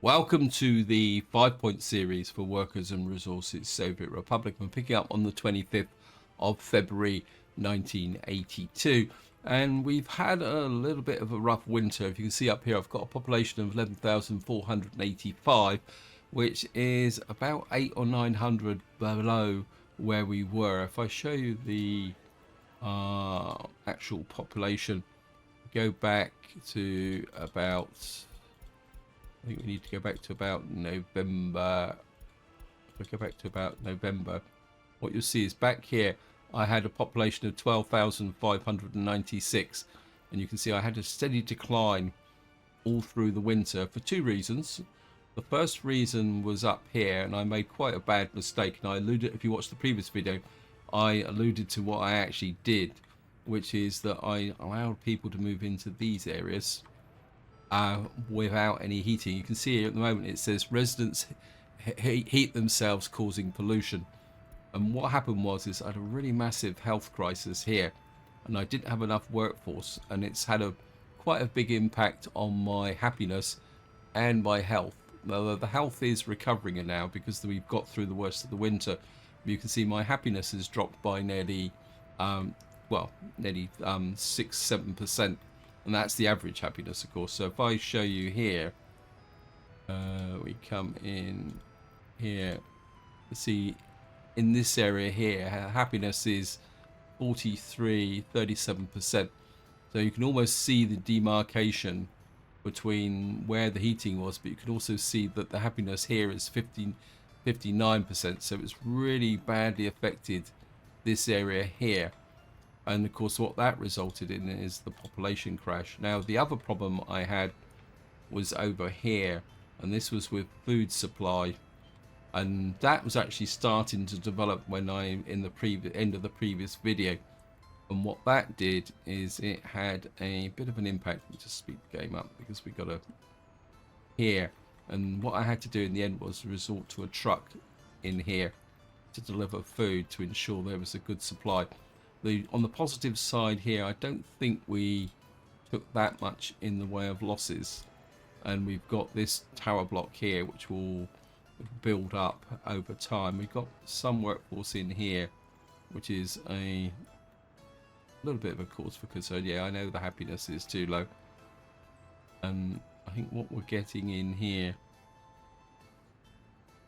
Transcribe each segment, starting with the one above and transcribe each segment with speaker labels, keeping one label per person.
Speaker 1: Welcome to the 5-point series for Workers and Resources Soviet Republic. I'm picking up on the 25th of February 1982. And we've had a little bit of a rough winter. If you can see up here, I've got a population of 11,485, which is about 800 or 900 below where we were. If I show you the actual population, go back to about... I think we need to go back to about November. If I go back to about November, what you'll see is back here, I had a population of 12,596. And you can see I had a steady decline all through the winter for two reasons. The first reason was up here, and I made quite a bad mistake. And I alluded, if you watched the previous video, I alluded to what I actually did, which is that I allowed people to move into these areas without any heating. You can see here at the moment it says residents heat themselves, causing pollution. And what happened was I had a really massive health crisis here, and I didn't have enough workforce, and it's had quite a big impact on my happiness and my health. Although the health is recovering now because we've got through the worst of the winter. You can see my happiness has dropped by nearly 6-7%. And that's the average happiness, of course. So if I show you here, we come in here, see in this area here, happiness is 37%. So you can almost see the demarcation between where the heating was, but you can also see that the happiness here is 59%. So it's really badly affected this area here. And of course, what that resulted in is the population crash. Now, the other problem I had was over here, and this was with food supply. And that was actually starting to develop when in the end of the previous video. And what that did is it had a bit of an impact. Let me just speed the game up because we got to here. And what I had to do in the end was resort to a truck in here to deliver food to ensure there was a good supply. On the positive side here, I don't think we took that much in the way of losses, and we've got this tower block here which will build up over time. We've got some workforce in here, which is a little bit of a cause for concern. Yeah, I know the happiness is too low, and I think what we're getting in here,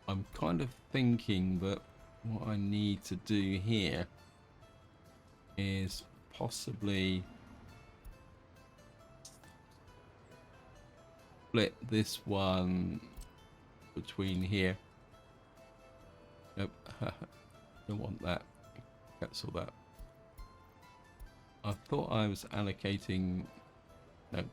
Speaker 1: I'm kind of thinking that what I need to do here is possibly split this one between here. Nope, don't want that. Cancel that. I thought I was allocating. No.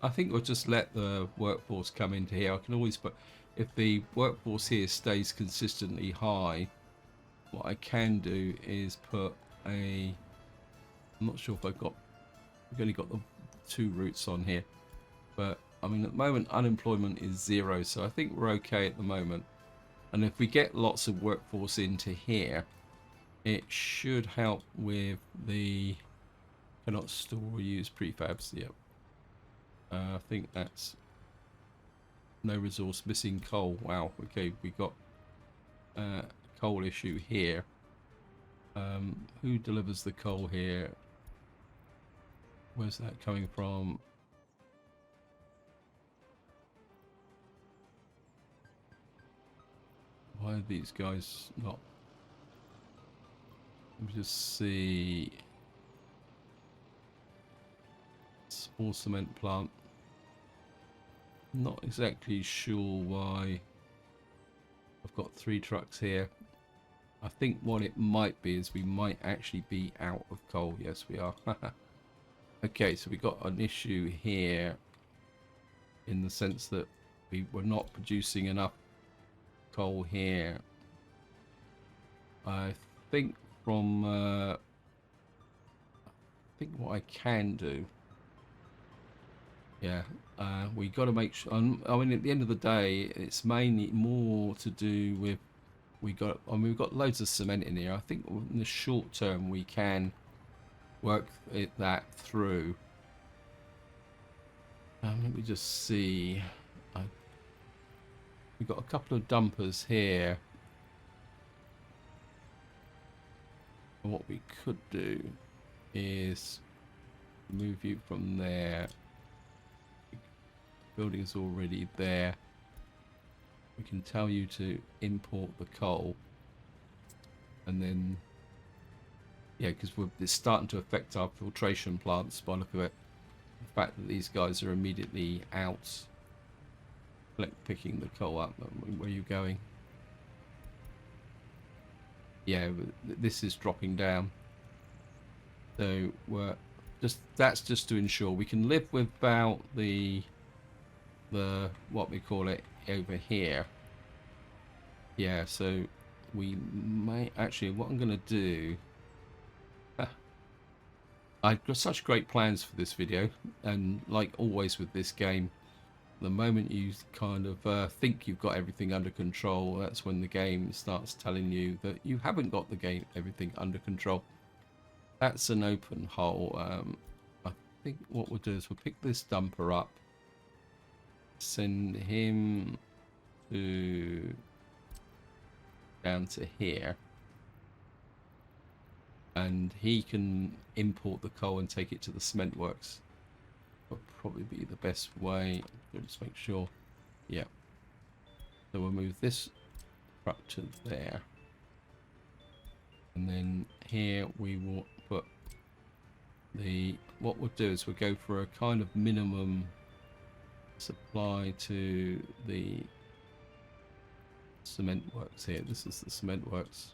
Speaker 1: I think we'll just let the workforce come into here. I can always put, if the workforce here stays consistently high, what I can do is put I'm not sure if we've only got the two routes on here, but I mean at the moment unemployment is 0, so I think we're okay at the moment. And if we get lots of workforce into here, it should help with the cannot store or use prefabs. Yep. I think that's no resource, missing coal. Wow. Okay, we got a coal issue here. Who delivers the coal here? Where's that coming from? Why are these guys not? Let me just see. Small cement plant. Not exactly sure why I've got 3 trucks here. I think what it might be is we might actually be out of coal. Yes, we are. Okay, so we got an issue here in the sense that we were not producing enough coal here. I think from I think what I can do, yeah, we got to make sure. I mean, at the end of the day, it's mainly more to do with we've got loads of cement in here. I think in the short term we can work that through. Let me just see. I, we've got a couple of dumpers here. And what we could do is move you from there. Building's already there. We can tell you to import the coal, and then yeah, because it's starting to affect our filtration plants by look of it. The fact that these guys are immediately out picking the coal up. Where are you going? Yeah, this is dropping down. So we're that's just to ensure we can live without the what we call it over here. Yeah, so we may actually, what I'm going to do, I've got such great plans for this video, and like always with this game, the moment you kind of think you've got everything under control, that's when the game starts telling you that you haven't got everything under control. That's an open hole. I think what we'll do is we'll pick this dumper up, send him to down to here, and he can import the coal and take it to the cement works. That'll probably be the best way. Just make sure. Yeah. So we'll move this up to there, and then here we will put the. What we'll do is we'll go for a kind of minimum supply to the cement works here. This is the cement works,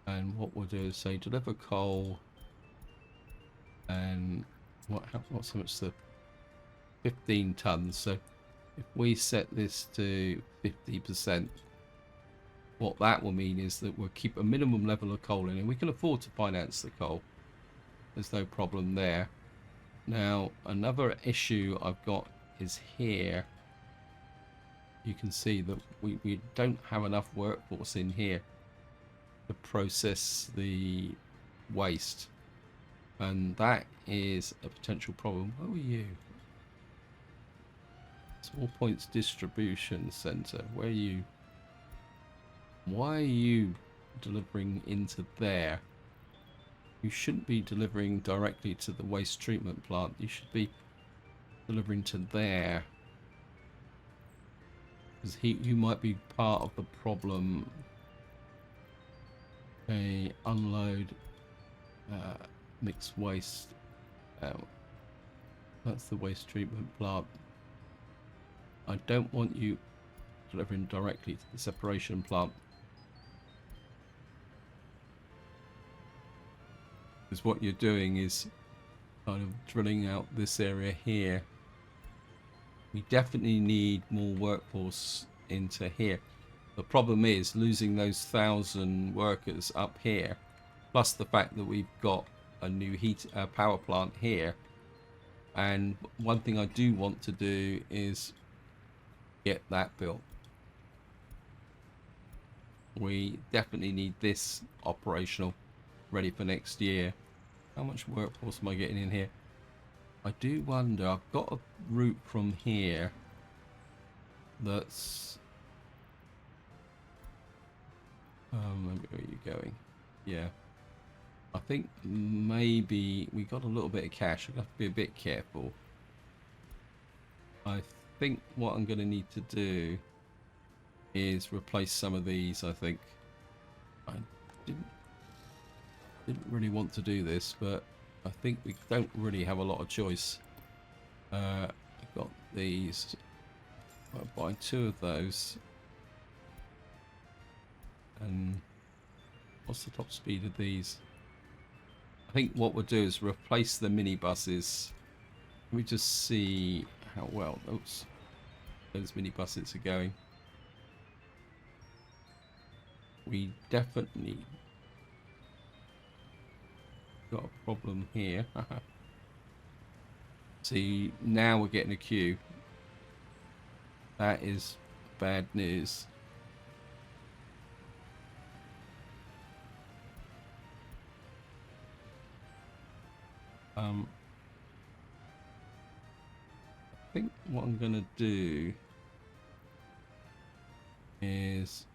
Speaker 1: and what we'll do is say deliver coal, and what's so much, the 15 tons. So if we set this to 50%, what that will mean is that we'll keep a minimum level of coal in, and we can afford to finance the coal. There's no problem there. Now another issue I've got is here. You can see that we don't have enough workforce in here to process the waste, and that is a potential problem. Where were you? Small Points Distribution Center. Where are you? Why are you delivering into there? You shouldn't be delivering directly to the waste treatment plant. You should be delivering to there, because you might be part of the problem. Okay, unload mixed waste. That's the waste treatment plant. I don't want you delivering directly to the separation plant, because what you're doing is kind of drilling out this area here. We definitely need more workforce into here. The problem is losing those 1,000 workers up here, plus the fact that we've got a new power plant here. And one thing I do want to do is get that built. We definitely need this operational, ready for next year. How much workforce am I getting in here? I do wonder, I've got a route from here that's where are you going? Yeah, I think maybe we got a little bit of cash. I have to be a bit careful. I think what I'm going to need to do is replace some of these. I think I didn't really want to do this, but I think we don't really have a lot of choice. I've got these. I'll buy 2 of those. And what's the top speed of these? I think what we'll do is replace the minibuses. Let me just see how well those minibuses are going. We definitely got a problem here. See, now we're getting a queue. That is bad news. think what I'm gonna do is,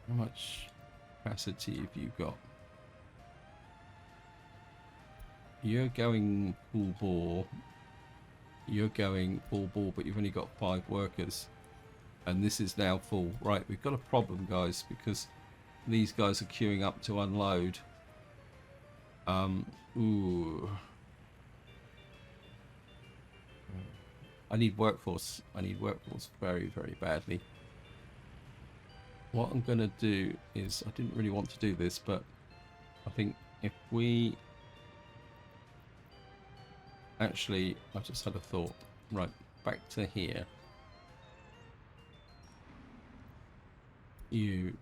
Speaker 1: how much capacity have you got? You're going full bore. You're going full bore, but you've only got 5 workers. And this is now full. Right, we've got a problem, guys, because these guys are queuing up to unload. Ooh. I need workforce. I need workforce very, very badly. What I'm going to do is, I didn't really want to do this, but I think if we... Actually, I just had a thought. Right, back to here. You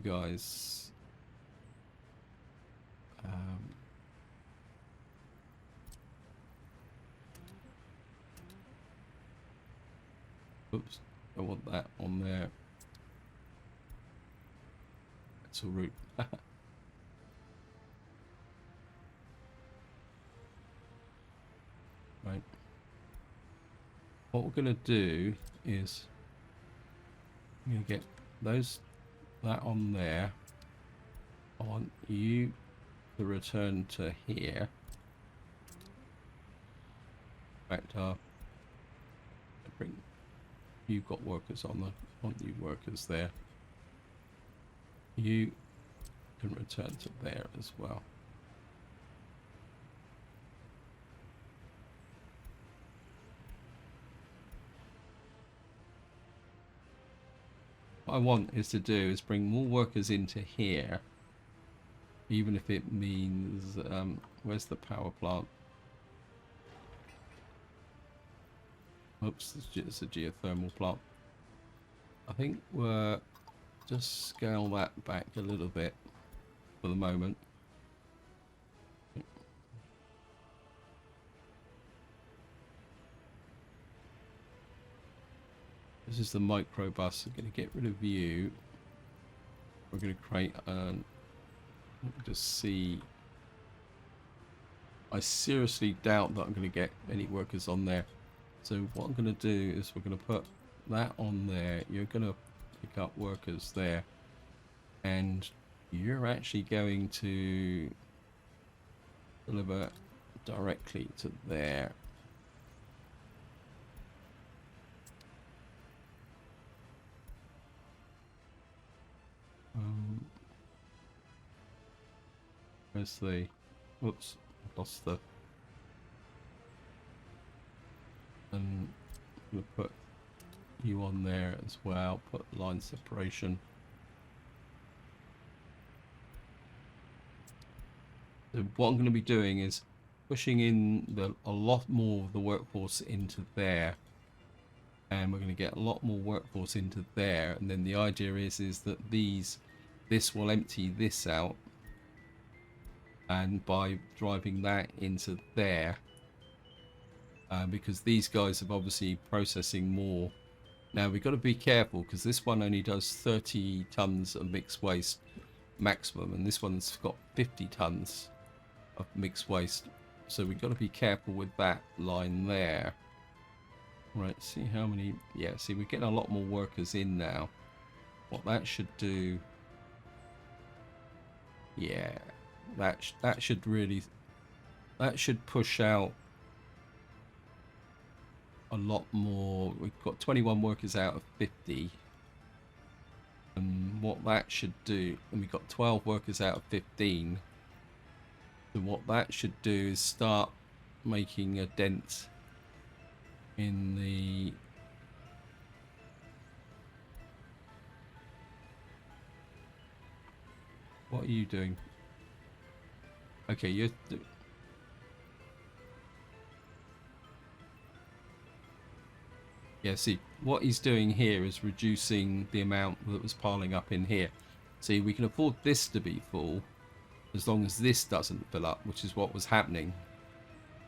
Speaker 1: guys... oops, I want that on there. It's a route. Right. What we're going to do is I'm going to get that on there. I want you to return to here. Back to our, bring, you've got workers on the, I want you workers there. You can return to there as well. What I want is to do is bring more workers into here, even if it means where's the power plant? Oops, it's a geothermal plant. I think we're just scale that back a little bit for the moment. This is the microbus. I'm going to get rid of you. We're going to create an... just see. I seriously doubt that I'm going to get any workers on there. So what I'm going to do is we're going to put that on there. You're going to pick up workers there. And you're actually going to deliver directly to there. Where's the... whoops, I lost the... and I'm going to put you on there as well, put line separation. So what I'm going to be doing is pushing in a lot more of the workforce into there, and we're going to get a lot more workforce into there, and then the idea is that this will empty this out, and by driving that into there, because these guys are obviously processing more. Now we've got to be careful because this one only does 30 tons of mixed waste maximum, and this one's got 50 tons of mixed waste, so we've got to be careful with that line there. Right, see how many... yeah, see, we're getting a lot more workers in now. What that should do... yeah, that should really... that should push out a lot more. We've got 21 workers out of 50. And what that should do... and we've got 12 workers out of 15. So what that should do is start making a dent in the... what are you doing? Okay, you're... yeah, see, what he's doing here is reducing the amount that was piling up in here. See, we can afford this to be full as long as this doesn't fill up, which is what was happening.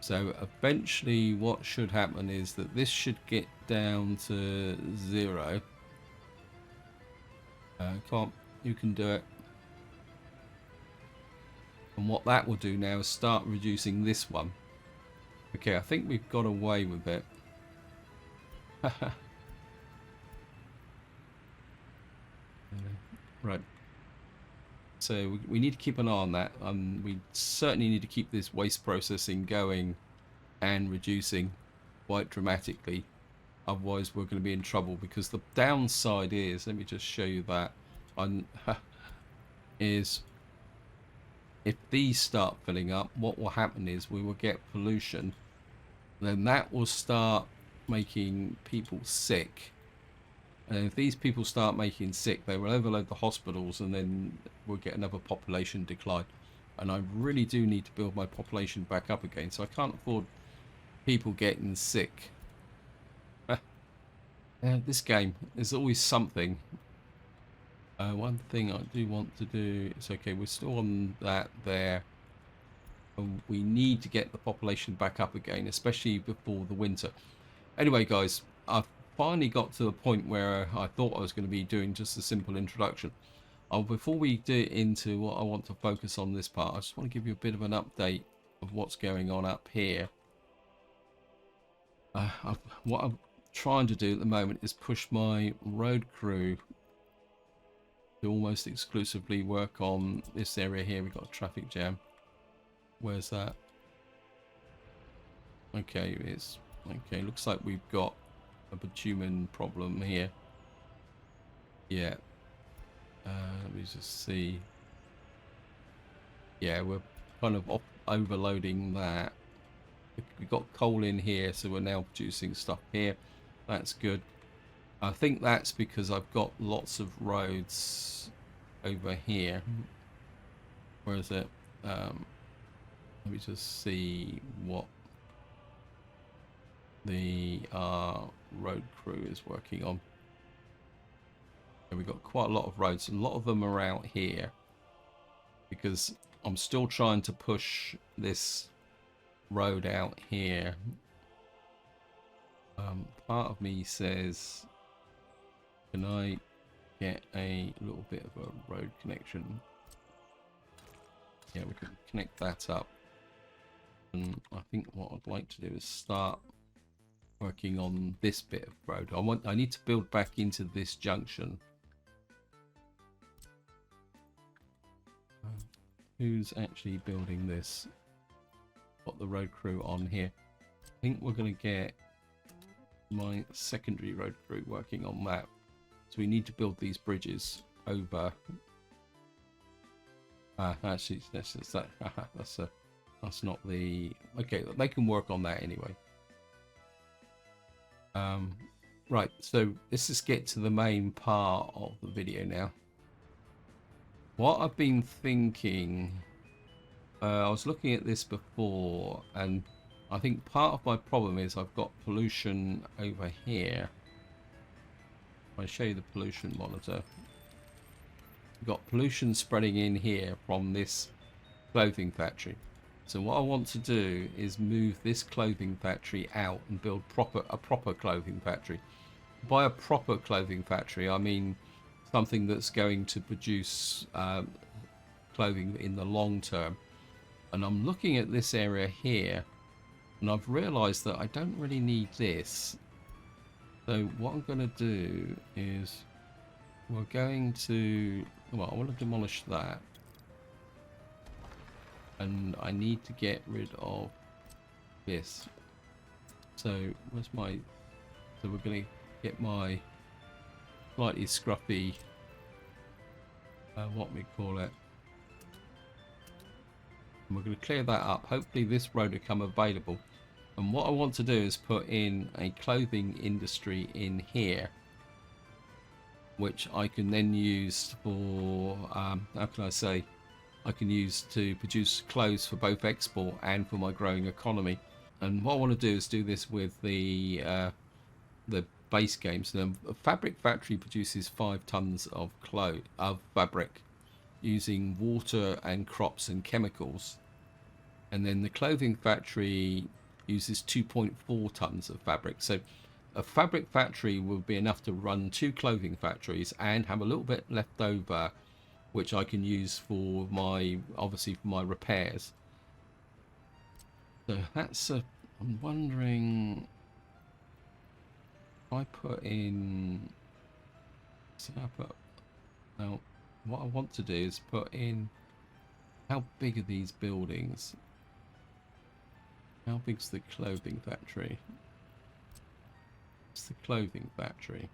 Speaker 1: So eventually what should happen is that this should get down to 0. You can do it. And what that will do now is start reducing this one. Okay, I think we've got away with it. Right. So we need to keep an eye on that. We certainly need to keep this waste processing going and reducing quite dramatically. Otherwise, we're going to be in trouble, because the downside is, let me just show you that, is if these start filling up, what will happen is we will get pollution. Then that will start making people sick. And if these people start making sick, they will overload the hospitals, and then we'll get another population decline. And I really do need to build my population back up again, so I can't afford people getting sick. This game, there's always something. One thing I do want to do, it's okay, we're still on that there. We need to get the population back up again, especially before the winter. Anyway, guys, I've finally got to the point where I thought I was going to be doing just a simple introduction. Before we do into what I want to focus on this part, I just want to give you a bit of an update of what's going on up here. What I'm trying to do at the moment is push my road crew to almost exclusively work on this area here. We've got a traffic jam. Where's that? Okay, it's okay. Looks like we've got a bitumen problem here. Yeah. Let me just see. Yeah, we're kind of overloading that. We've got coal in here, so we're now producing stuff here. That's good. I think that's because I've got lots of roads over here. Where is it? Let me just see what the road crew is working on. And we've got quite a lot of roads, and a lot of them are out here, because I'm still trying to push this road out here. Part of me says, can I get a little bit of a road connection? Yeah, we can connect that up. And I think what I'd like to do is start working on this bit of road. I need to build back into this junction. Who's actually building this? Got the road crew on here. I think we're going to get my secondary road crew working on that. So we need to build these bridges over. Actually, that's not the. Okay, they can work on that anyway. Right, so let's just get to the main part of the video now. What I've been thinking, I was looking at this before, and I think part of my problem is I've got pollution over here. I'll show you the pollution monitor. We've got pollution spreading in here from this clothing factory. So what I want to do is move this clothing factory out and build a proper clothing factory. By a proper clothing factory, I mean something that's going to produce clothing in the long term. And I'm looking at this area here, and I've realized that I don't really need this. So what I'm going to do is we're going to, well, I want to demolish that. And I need to get rid of this. So where's my, so we're going to get my slightly scruffy, what we call it. And we're going to clear that up. Hopefully this road will become available. And what I want to do is put in a clothing industry in here, which I can then use for, how can I say, I can use to produce clothes for both export and for my growing economy. And what I want to do is do this with the base game. So a fabric factory produces 5 tons of fabric using water and crops and chemicals. And then the clothing factory uses 2.4 tons of fabric. So a fabric factory will be enough to run 2 clothing factories and have a little bit left over, which I can use for my, obviously for my repairs. So that's I'm wondering if I put in. So I put. Now, what I want to do is put in. How big are these buildings? How big's the clothing factory? It's the clothing factory.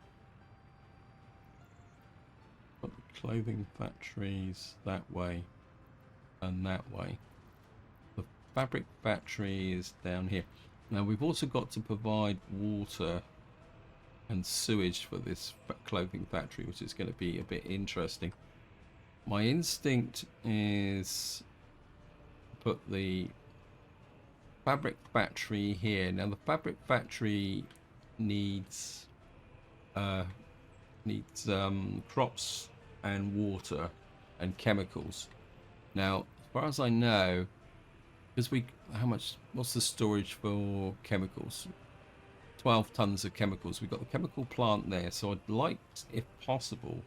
Speaker 1: Put the clothing factories that way and that way. The fabric factory is down here. Now we've also got to provide water and sewage for this clothing factory, which is going to be a bit interesting. My instinct is to put the fabric factory here. Now the fabric factory needs crops and water and chemicals. Now, as far as I know, because what's the storage for chemicals? 12 tons of chemicals. We've got the chemical plant there, so I'd like, if possible,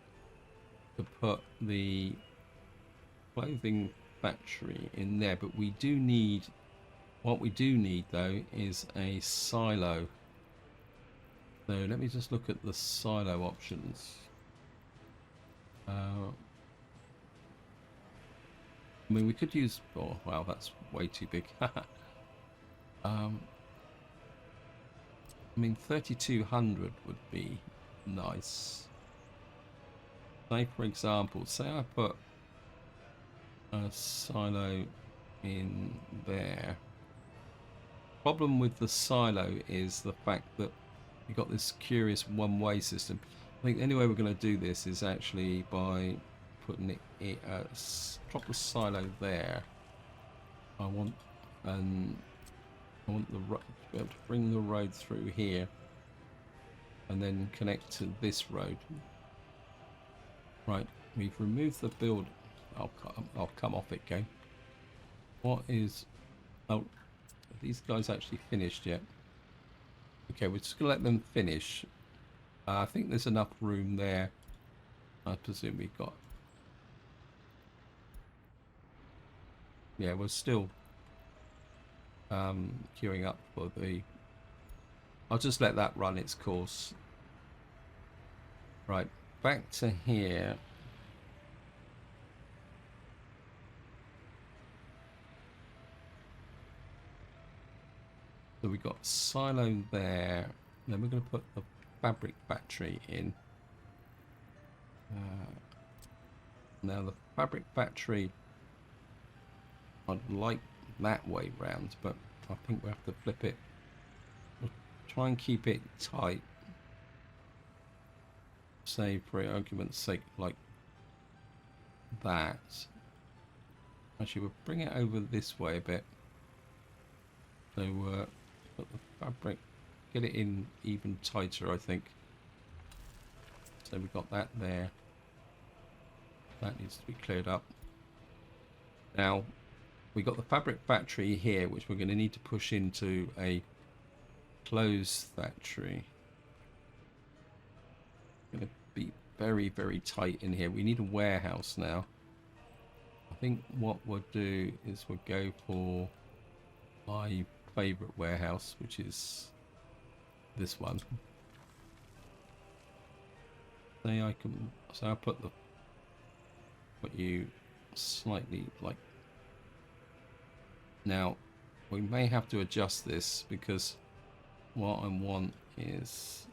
Speaker 1: to put the clothing factory in there, but we do need, what we do need though is a silo. So let me just look at the silo options. I mean, we could use, oh wow, that's way too big. I mean 3200 would be nice. Say for example, say I put a silo in there. Problem with the silo is the fact that you've got this curious one-way system. I think the only way we're going to do this is actually by putting it drop the silo there. I want the road to be able to bring the road through here and then connect to this road. Right, we've removed the build. I'll come off it, game. What is? Oh, are these guys actually finished yet? Okay, we're just gonna let them finish. I think there's enough room there. I presume we've got. Yeah, we're still queuing up for the. I'll just let that run its course. Right, back to here. So we've got silo there. Then we're going to put the fabric factory in. Now the fabric factory, I'd like that way round, but I think we have to flip it. We'll try and keep it tight. Say for argument's sake, like that. Actually, we'll bring it over this way a bit. So put the fabric, get it in even tighter, I think. So we've got that there. That needs to be cleared up. Now, we've got the fabric factory here, which we're going to need to push into a clothes factory. Going to be very, very tight in here. We need a warehouse now. I think what we'll do is we'll go for my favorite warehouse, which is this one. Say I can, so I'll put you slightly like. Now we may have to adjust this because what I want is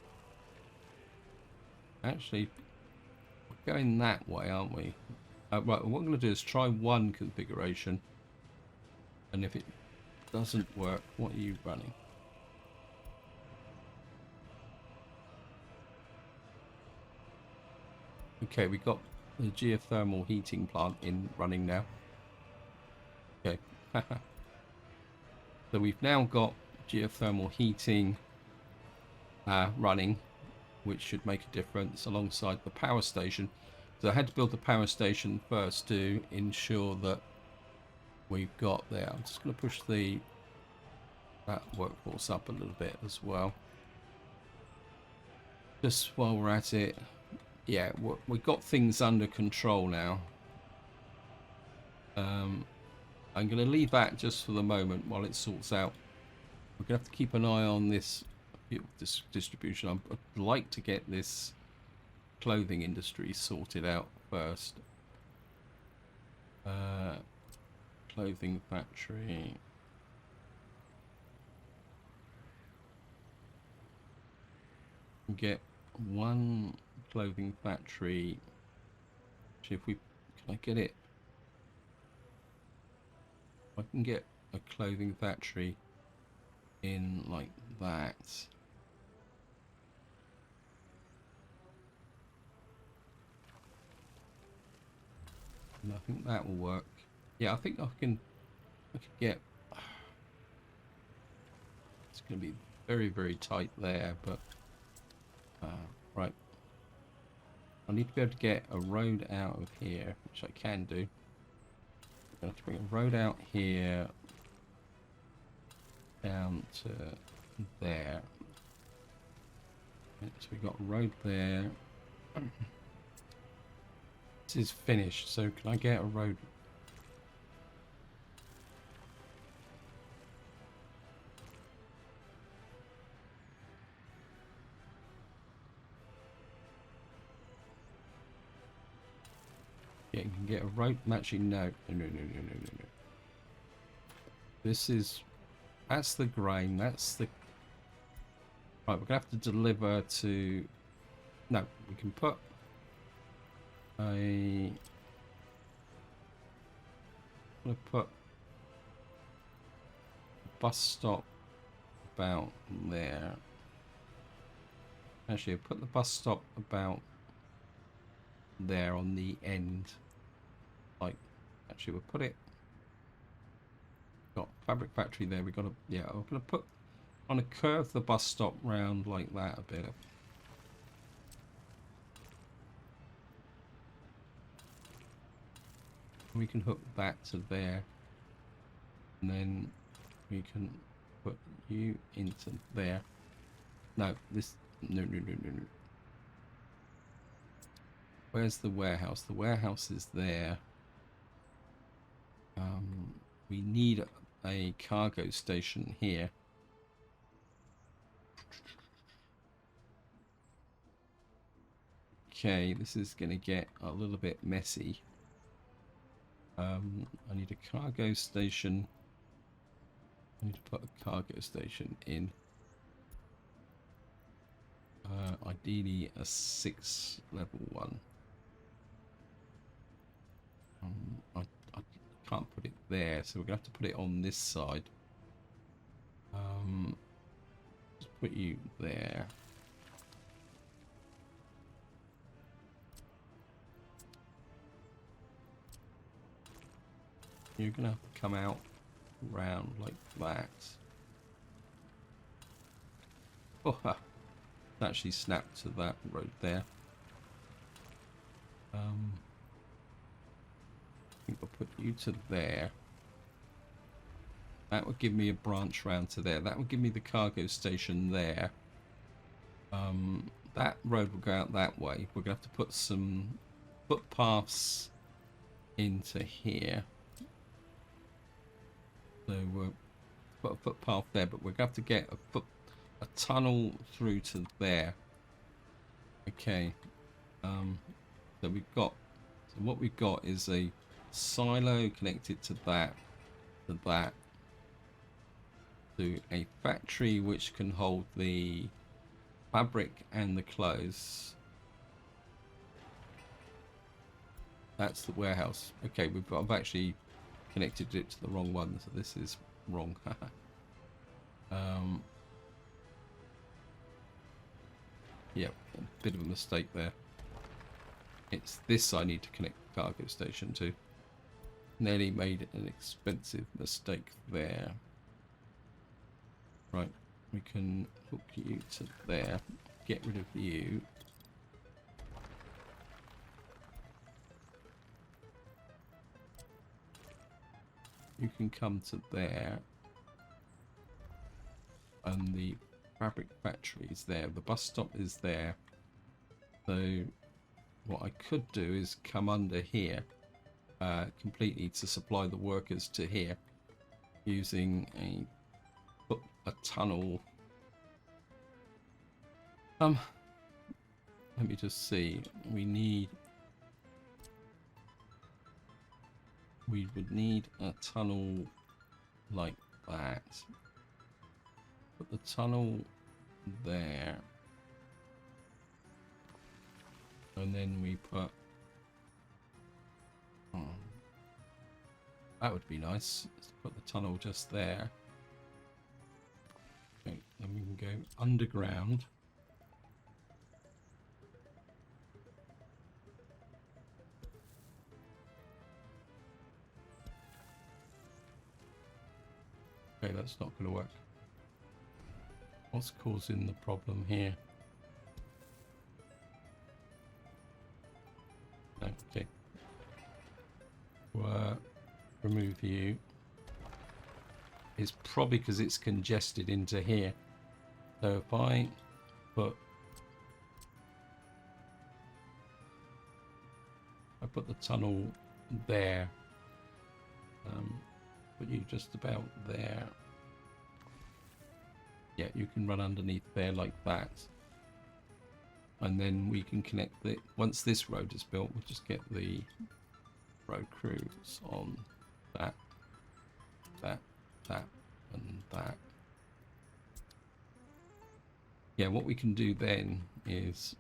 Speaker 1: actually we're going that way, aren't we? Right, what I'm going to do is try one configuration, and if it doesn't work, what are you running? Okay, we got the geothermal heating plant running now. Okay. So we've now got geothermal heating running, which should make a difference alongside the power station. So I had to build the power station first to ensure that we've got there. I'm just going to push that workforce up a little bit as well. Just while we're at it, yeah, we've got things under control now. I'm going to leave that just for the moment while it sorts out We're gonna have to keep an eye on this distribution. I'd like to get this clothing industry sorted out first. Clothing factory. Get one clothing factory. Actually, if we can I get it? I can get a clothing factory in like that. And I think that will work. Yeah, I think I can get. It's going to be very, very tight there, but right. I need to be able to get a road out of here, which I can do. I'm going to have to bring a road out here down to there. So we've got a road there. This is finished, so can I get a road? Yeah, you can get a road. Actually, no. No. This is, that's the grain. That's the. Right, we're gonna have to deliver to. No, we can put a. I'm gonna put a bus stop about there. Actually, I'll put the bus stop about there on the end. Like, actually, we'll put it. Got fabric factory there. We got to. Yeah, I'm gonna put. I'm gonna curve the bus stop round like that a bit. We can hook that to there, and then we can put you into there. No, this. No. Where's the warehouse? The warehouse is there. We need a cargo station here. Okay, this is going to get a little bit messy. I need a cargo station. I need to put a cargo station in. Ideally a 6 level one. I can't put it there, so we're gonna have to put it on this side. Just put you there. You're gonna have to come out round like that. Oh, actually snapped to that road there. I think I'll put you to there. That would give me a branch round to there. That would give me the cargo station there. That road will go out that way. We're gonna have to put some footpaths into here. So we'll put a footpath there, but we're gonna have to get a tunnel through to there. Okay. So we've got. So what we've got is a silo connected to that, to a factory which can hold the fabric and the clothes. That's the warehouse. Okay, I've actually connected it to the wrong one, so this is wrong. Yep, a bit of a mistake there. It's this I need to connect the cargo station to. Nearly made an expensive mistake there. Right, we can hook you to there, get rid of you. You can come to there. And the fabric factory is there. The bus stop is there. So what I could do is come under here completely to supply the workers to here using a tunnel. Let me just see. We would need a tunnel like that. Put the tunnel there. And then we put... that would be nice. Let's put the tunnel just there. Okay, then we can go underground. Okay, that's not going to work. What's causing the problem here? Okay. Remove you. It's probably because it's congested into here. So if I put the tunnel there, put you just about there. Yeah, you can run underneath there like that. And then we can connect it. Once this road is built, we'll just get the road crews on that, and that. Yeah, what we can do then is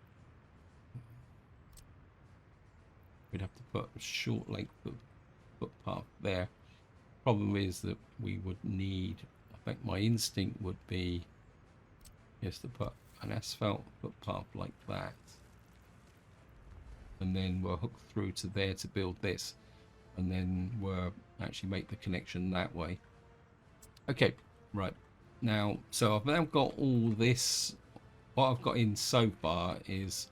Speaker 1: we'd have to put a short length of footpath there. Problem is that we would need, I think my instinct would be, yes, to put an asphalt footpath like that. And then we'll hook through to there to build this. And then we'll actually make the connection that way. Okay, right. Now, so I've now got all this. What I've got in so far is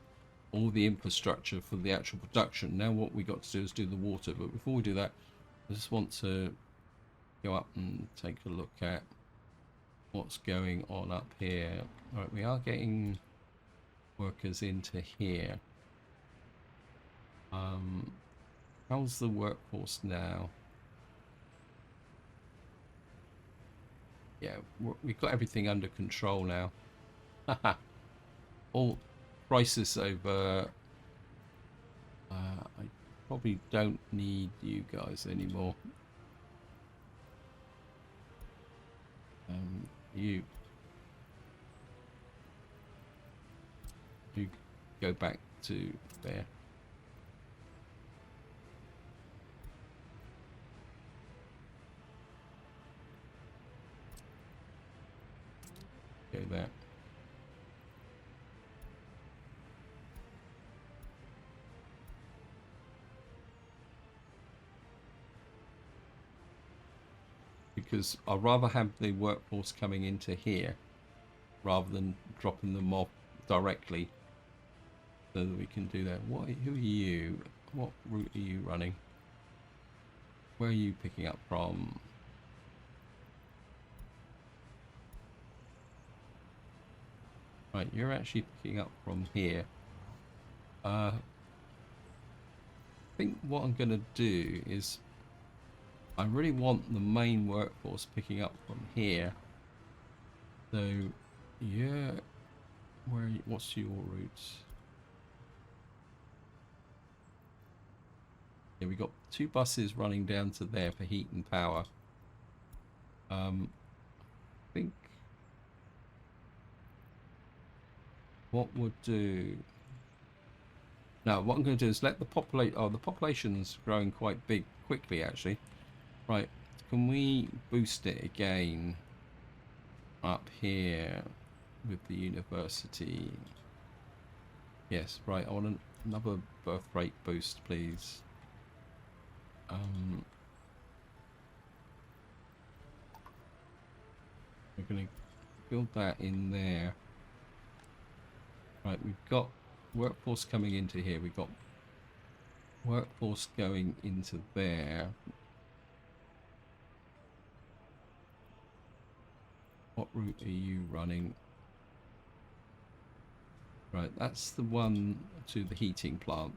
Speaker 1: all the infrastructure for the actual production. Now what we got to do is do the water. But before we do that, I just want to go up and take a look at what's going on up here. All right, we are getting workers into here. How's the workforce now? Yeah, we've got everything under control now. All crisis over. I probably don't need you guys anymore. You go back to there. Go there. Because I'd rather have the workforce coming into here rather than dropping them off directly, so that we can do that. Who are you? What route are you running? Where are you picking up from? Right, you're actually picking up from here. I think what I'm going to do is I really want the main workforce picking up from here. So, yeah, what's your route? Yeah, we got 2 buses running down to there for heat and power. I think what we'll do. Now, what I'm going to do is let the the population's growing quite big quickly, actually. Right, can we boost it again up here with the university? Yes, right, I want another birth rate boost, please. We're going to build that in there. Right, we've got workforce coming into here. We've got workforce going into there. What route are you running? Right, that's the one to the heating plant.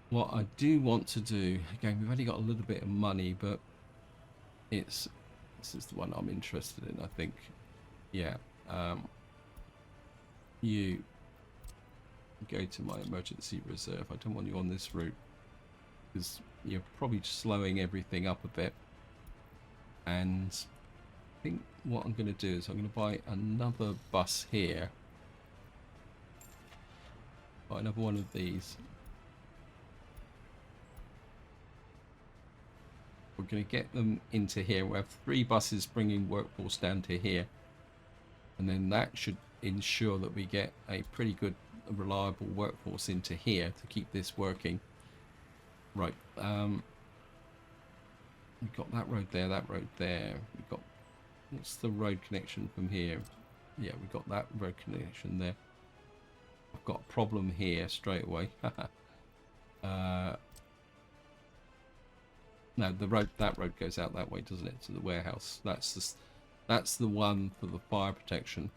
Speaker 1: What I do want to do, again, we've only got a little bit of money, but it's This is the one I'm interested in, I think. Yeah. You go to my emergency reserve. I don't want you on this route because you're probably slowing everything up a bit. And I think what I'm going to do is I'm going to buy another bus here. Buy another one of these. We're going to get them into here. We'll have 3 buses bringing workforce down to here. And then that should ensure that we get a pretty good, reliable workforce into here to keep this working. Right. We've got that road there, that road there. We've got, what's the road connection from here? Yeah, we've got that road connection there. I've got a problem here straight away. No, that road goes out that way, doesn't it, to the warehouse? That's the one for the fire protection,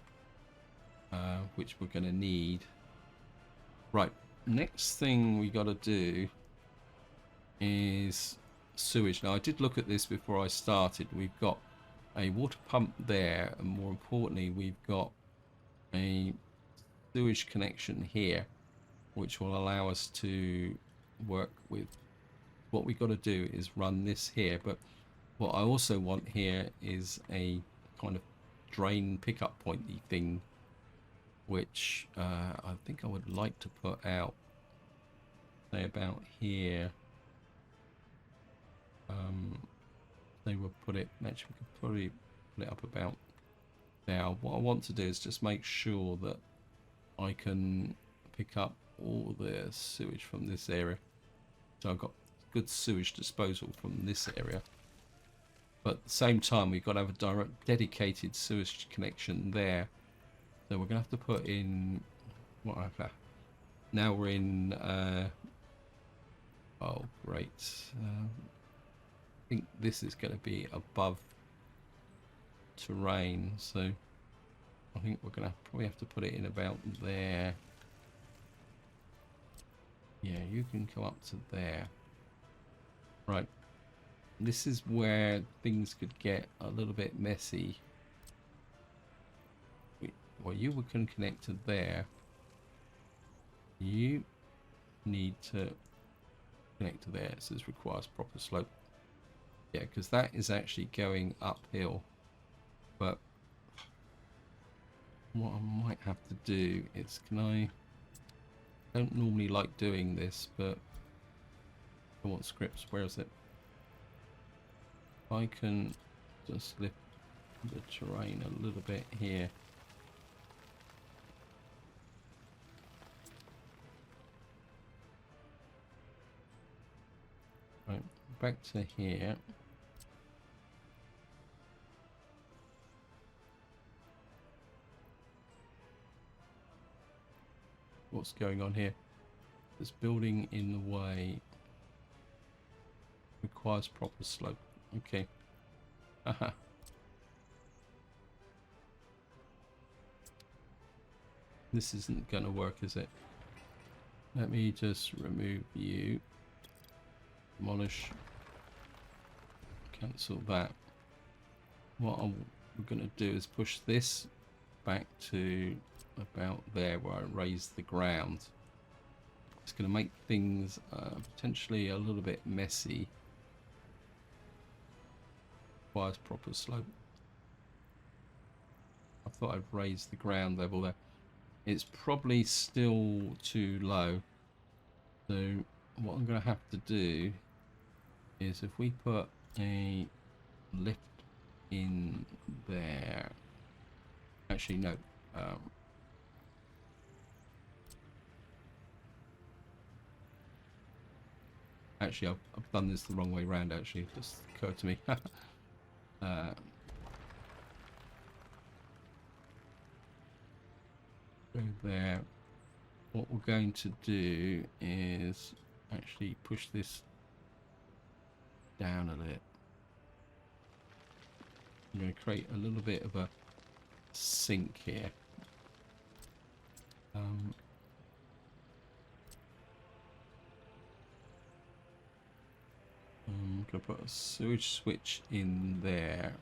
Speaker 1: which we're going to need. Right, next thing we got to do is sewage. Now, I did look at this before I started. We've got a water pump there, and more importantly, we've got a sewage connection here, which will allow us to work with. What we've got to do is run this here, but what I also want here is a kind of drain pickup pointy thing, which I think I would like to put out, say about here. They will put it, actually we could probably put it up about there. What I want to do is just make sure that I can pick up all the sewage from this area. So I've got good sewage disposal from this area, but at the same time we've got to have a direct dedicated sewage connection there, so we're gonna have to put in whatever. Now we're in oh great, I think this is going to be above terrain, so I think we're gonna probably have to put it in about there. Yeah, you can come up to there. Right, this is where things could get a little bit messy. Well, you can connect to there. You need to connect to there. So this requires proper slope. Yeah, because that is actually going uphill. But what I might have to do is, I don't normally like doing this, but I want scripts. Where is it? I can just lift the terrain a little bit here. Right, back to here. What's going on here? This building in the way. Requires proper slope. Okay. Haha. This isn't gonna work, is it? Let me just remove you. Demolish. Cancel that. What we're gonna do is push this back to about there where I raised the ground. It's gonna make things potentially a little bit messy. Requires proper slope. I thought I'd raise the ground level there. It's probably still too low. So what I'm going to have to do is, if we put a lift in there. Actually, no. Actually, I've done this the wrong way around. Actually, it just occurred to me. Go there. What we're going to do is actually push this down a bit. I'm going to create a little bit of a sink here. I'm going to put a sewage switch in there.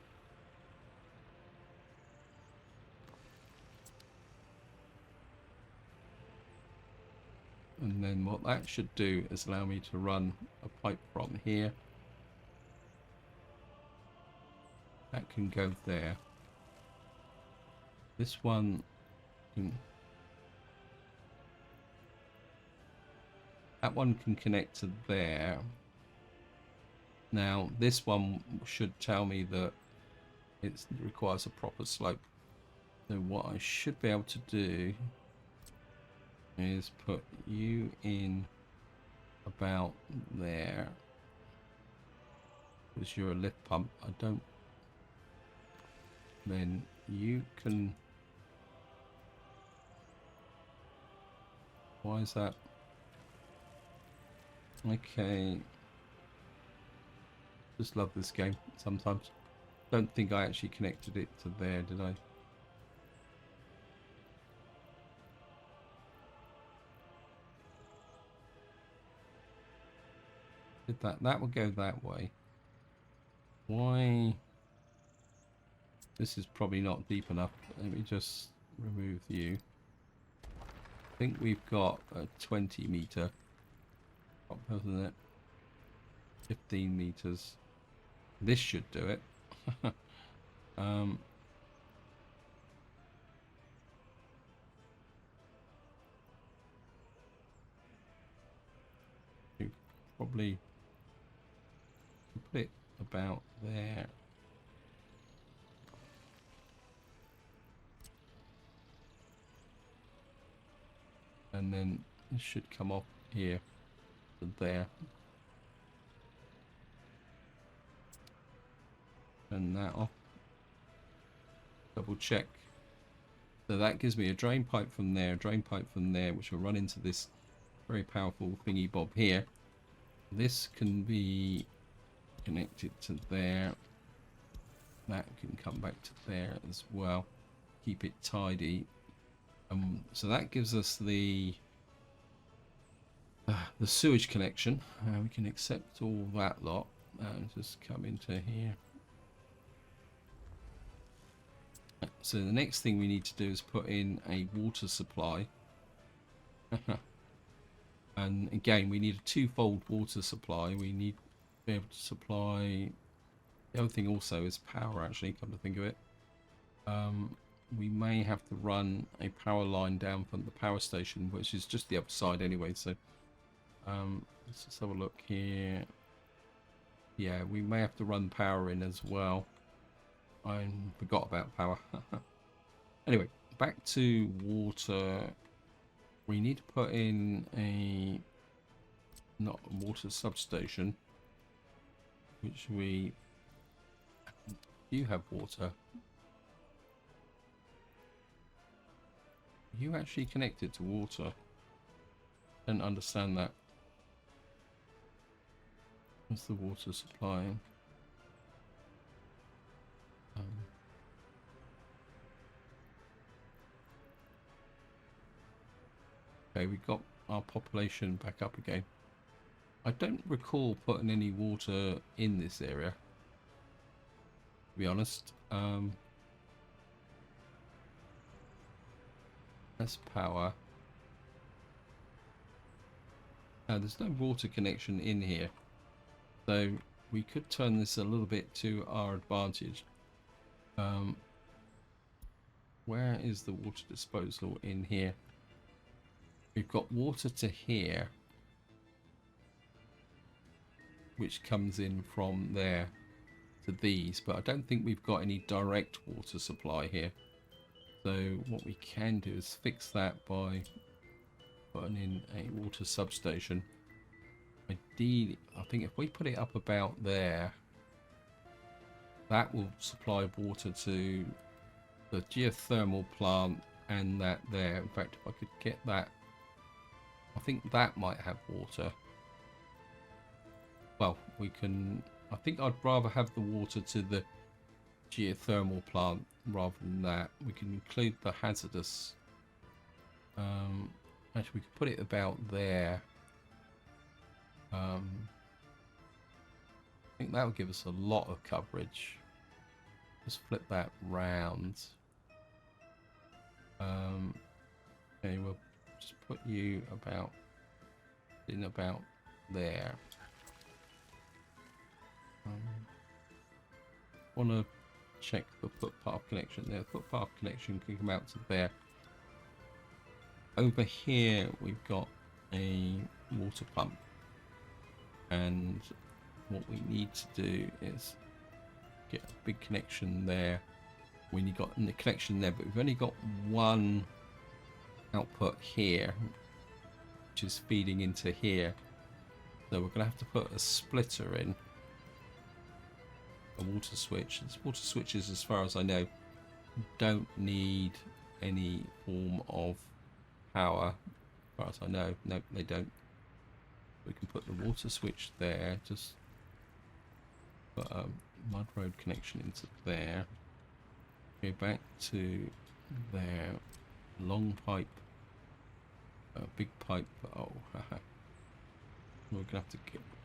Speaker 1: And then what that should do is allow me to run a pipe from here. That can go there. This one can, that one can connect to there. Now this one should tell me that it requires a proper slope. So what I should be able to do is put you in about there, because you're a lift pump. I don't. Then you can. Why is that? Okay. Just love this game sometimes. Don't think I actually connected it to there, did I? Did that? That will go that way. Why? This is probably not deep enough. Let me just remove you. I think we've got a 20 meter, isn't it? 15 meters. This should do it. You probably put it about there. And then it should come off here to there. Turn that off. Double check. So that gives me a drain pipe from there, a drain pipe from there, which will run into this very powerful thingy bob here. This can be connected to there. That can come back to there as well. Keep it tidy. So that gives us the sewage connection. We can accept all that lot and just come into here. So the next thing we need to do is put in a water supply. And again, we need a twofold water supply. We need to be able to supply. The other thing also is power, actually, come to think of it. We may have to run a power line down from the power station, which is just the other side anyway. So let's just have a look here. Yeah, we may have to run power in as well. I forgot about power. Anyway, back to water. We need to put in a not a water substation, which we do have water. You actually connected to water? Don't understand that. What's the water supply? Okay, we got our population back up again. I don't recall putting any water in this area, to be honest. That's power. There's no water connection in here, so we could turn this a little bit to our advantage. Where is the water disposal in here? We've got water to here, which comes in from there to these, but I don't think we've got any direct water supply here. So what we can do is fix that by putting in a water substation. Ideally, I think if we put it up about there, that will supply water to the geothermal plant and that there. In fact, if I could get that, I think that might have water. Well, we can, I think I'd rather have the water to the geothermal plant rather than that. We can include the hazardous. Actually, we could put it about there. I think that would give us a lot of coverage. Just flip that round. Okay, we'll just put you about in about there. Want to check the footpath connection there. The footpath connection can come out to there. Over here we've got a water pump, and what we need to do is get a big connection there. When you got the connection there, but we've only got one output here, which is feeding into here. So we're going to have to put a splitter in, a water switch. This water switches, as far as I know, don't need any form of power. As far as I know, no, they don't. We can put the water switch there. Just put a mud road connection into there. Go back to there. Long pipe. Big pipe. Oh, we're gonna have to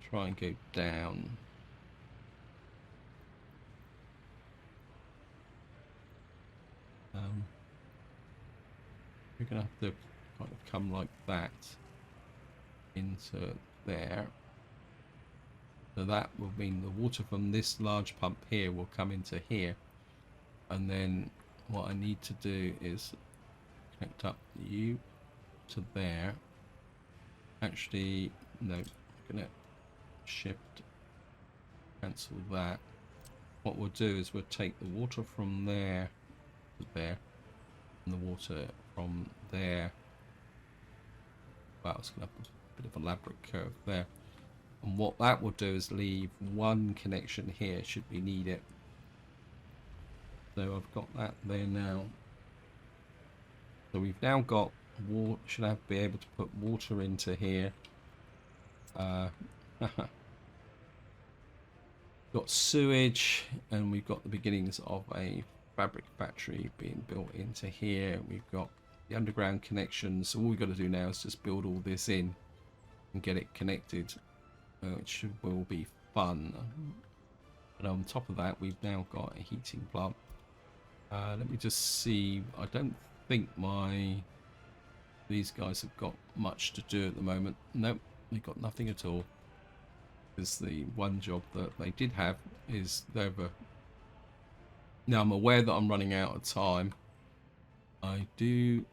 Speaker 1: try and go down. We're gonna have to kind of come like that into there. So that will mean the water from this large pump here will come into here, and then what I need to do is connect up you to there. Actually, no, I'm gonna shift cancel that. What we'll do is we'll take the water from there to there, and the water from there. Wow, it's gonna have a bit of an elaborate curve there. And what that will do is leave one connection here should we need it. So I've got that there now. So we've now got water. Should be able to put water into here. Got sewage, and we've got the beginnings of a fabric factory being built into here. We've got the underground connections. So all we've got to do now is just build all this in and get it connected, which will be fun. And on top of that, we've now got a heating plant. Let me just see. I don't think these guys have got much to do at the moment. Nope, they've got nothing at all. Because the one job that they did have is over. Now I'm aware that I'm running out of time. I think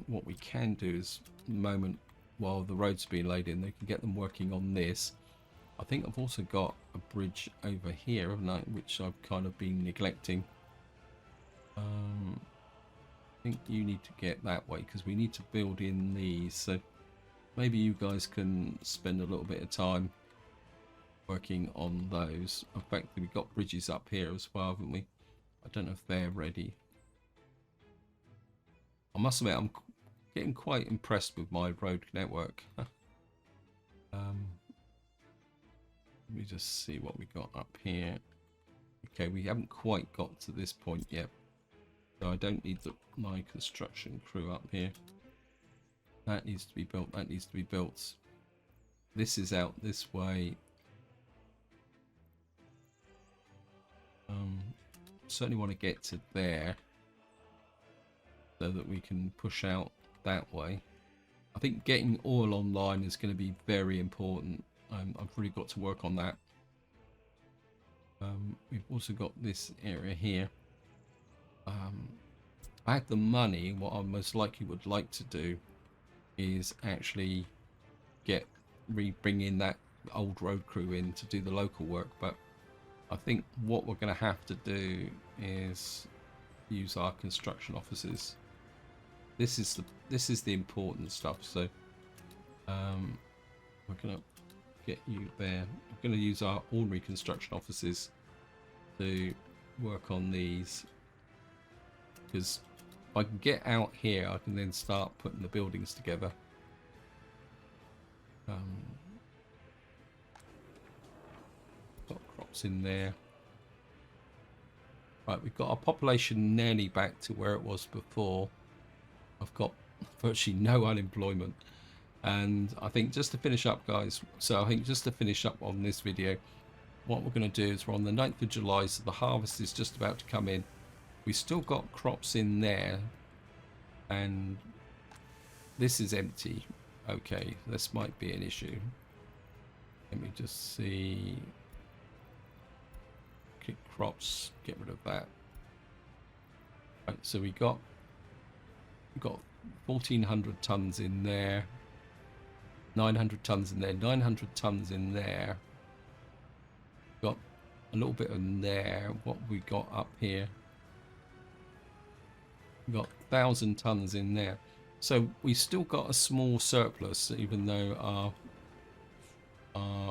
Speaker 1: what we can do is, at the moment, while the road's being laid in, they can get them working on this. I think I've also got a bridge over here, haven't I, which I've kind of been neglecting. I think you need to get that way because we need to build in these. So maybe you guys can spend a little bit of time working on those. In fact, we've got bridges up here as well, haven't we? I don't know if they're ready. I must admit, I'm getting quite impressed with my road network. Let me just see what we got up here. Okay, we haven't quite got to this point yet. So I don't need my construction crew up here. That needs to be built. That needs to be built. This is out this way. Certainly want to get to there so that we can push out that way. I think getting oil online is going to be very important. I've really got to work on that. We've also got this area here. I had the money. What I most likely would like to do is actually bring in that old road crew in to do the local work, but I think what we're going to have to do is use our construction offices. This is the important stuff. So we're going to get you there. We're going to use our ordinary construction offices to work on these, because if I can get out here, I can then start putting the buildings together. Got crops in there. Right, we've got our population nearly back to where it was before. I've got virtually no unemployment. And I think just to finish up, guys, so I think just to finish up on this video, what we're going to do is we're on the 9th of July, so the harvest is just about to come in. We've still got crops in there, and this is empty. Okay, this might be an issue. Let me just see. Click crops, get rid of that. Right, so we got 1,400 tons in there, 900 tons in there, 900 tons in there. Got a little bit in there. What we got up here? We got 1,000 tons in there. So we still got a small surplus, even though our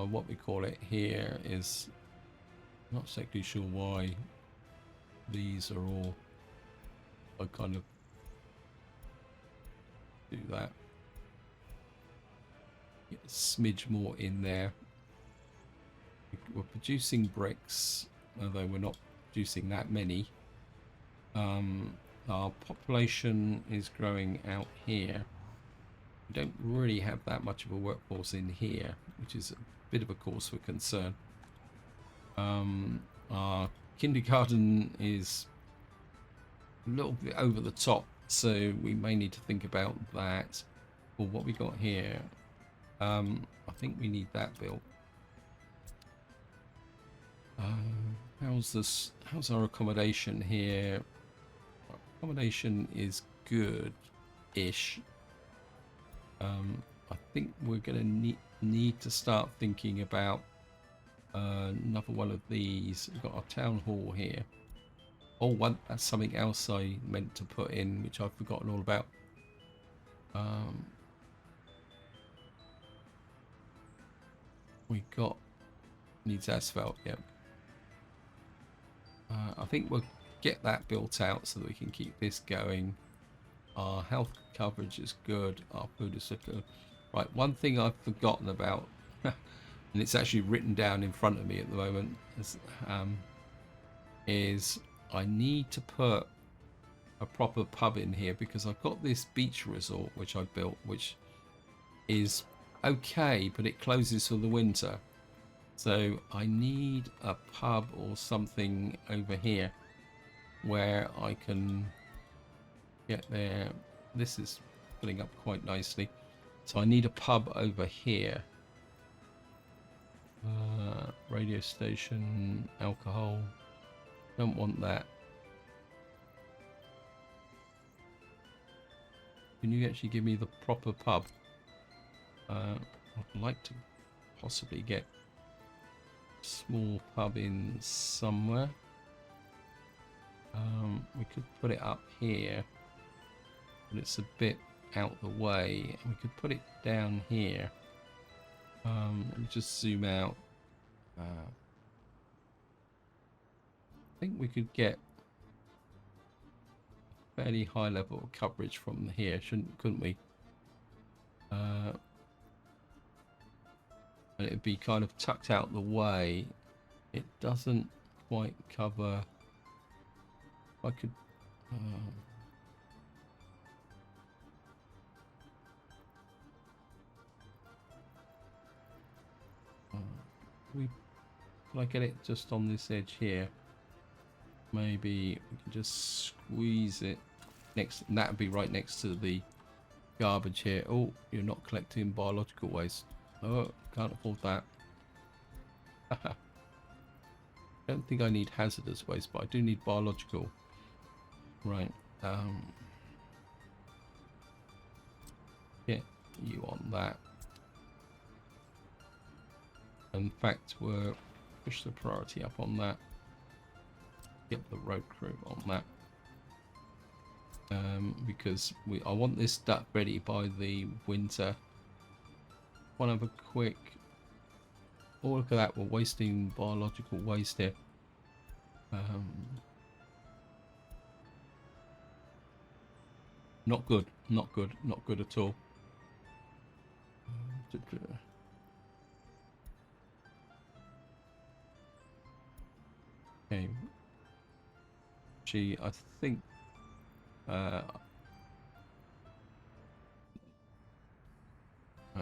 Speaker 1: what we call it here is not exactly sure why these are all. I kind of do that. Get a smidge more in there. We're producing bricks, although we're not producing that many. Our population is growing out here. We don't really have that much of a workforce in here, which is a bit of a cause for concern. Our kindergarten is a little bit over the top, so we may need to think about that. Well, what we got here, I think we need that built. How's our accommodation here? Our accommodation is good-ish. I think we're going to need to start thinking about another one of these. We've got our town hall here. Oh, that's something else I meant to put in, which I've forgotten all about. We got needs asphalt. Yep. I think we'll get that built out so that we can keep this going. Our health coverage is good. Our food is good. Right, one thing I've forgotten about, and it's actually written down in front of me at the moment, is I need to put a proper pub in here because I've got this beach resort which I built, which is okay, but it closes for the winter. So I need a pub or something over here where I can get there. This is filling up quite nicely. So I need a pub over here. Radio station, alcohol. Don't want that. Can you actually give me the proper pub? I'd like to possibly get a small pub in somewhere. We could put it up here, but it's a bit out the way. We could put it down here. Let me just zoom out. I think we could get a fairly high level of coverage from here, couldn't we? And it'd be kind of tucked out the way. It doesn't quite cover. I could. Can I get it just on this edge here? Maybe we can just squeeze it next. And that would be right next to the garbage here. Oh, you're not collecting biological waste. Oh, can't afford that. I don't think I need hazardous waste, but I do need biological. Right. Get you on that. In fact, we'll push the priority up on that. Get the road crew on that. Because I want this duck ready by the winter. Want to have a quick. Oh, look at that! We're wasting biological waste here. Not good. Not good. Not good at all. Okay. Gee, I think. I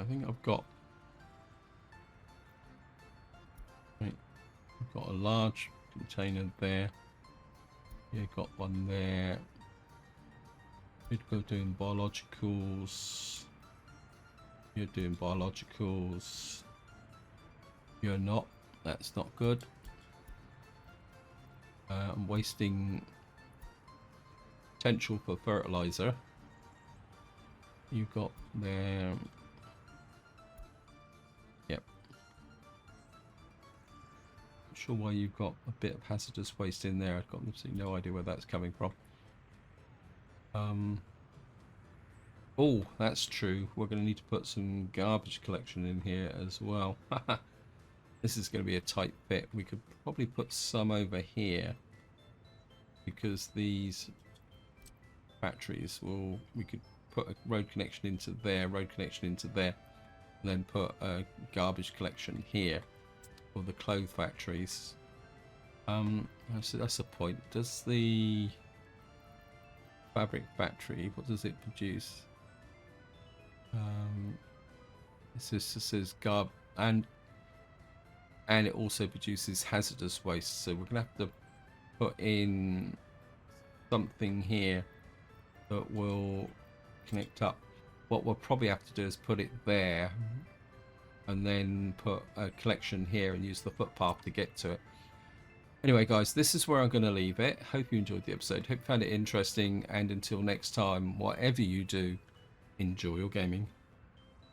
Speaker 1: think I've got. Right, I've got a large container there. Yeah, got one there. We'd go doing biologicals. You're doing biologicals. You're not. That's not good. I'm wasting potential for fertilizer. You've got there. Yep. Not sure why you've got a bit of hazardous waste in there. I've got absolutely no idea where that's coming from. Oh, that's true. We're going to need to put some garbage collection in here as well. This is going to be a tight fit. We could probably put some over here because these batteries will. We could put a road connection into there, road connection into there, and then put a garbage collection here for the clothes factories. That's a point. Does the fabric factory, what does it produce? It says garb, and it also produces hazardous waste, so we're gonna have to put in something here that will connect up. What we'll probably have to do is put it there and then put a collection here and use the footpath to get to it. Anyway guys, this is where I'm going to leave it. Hope you enjoyed the episode, hope you found it interesting, and until next time, whatever you do, enjoy your gaming.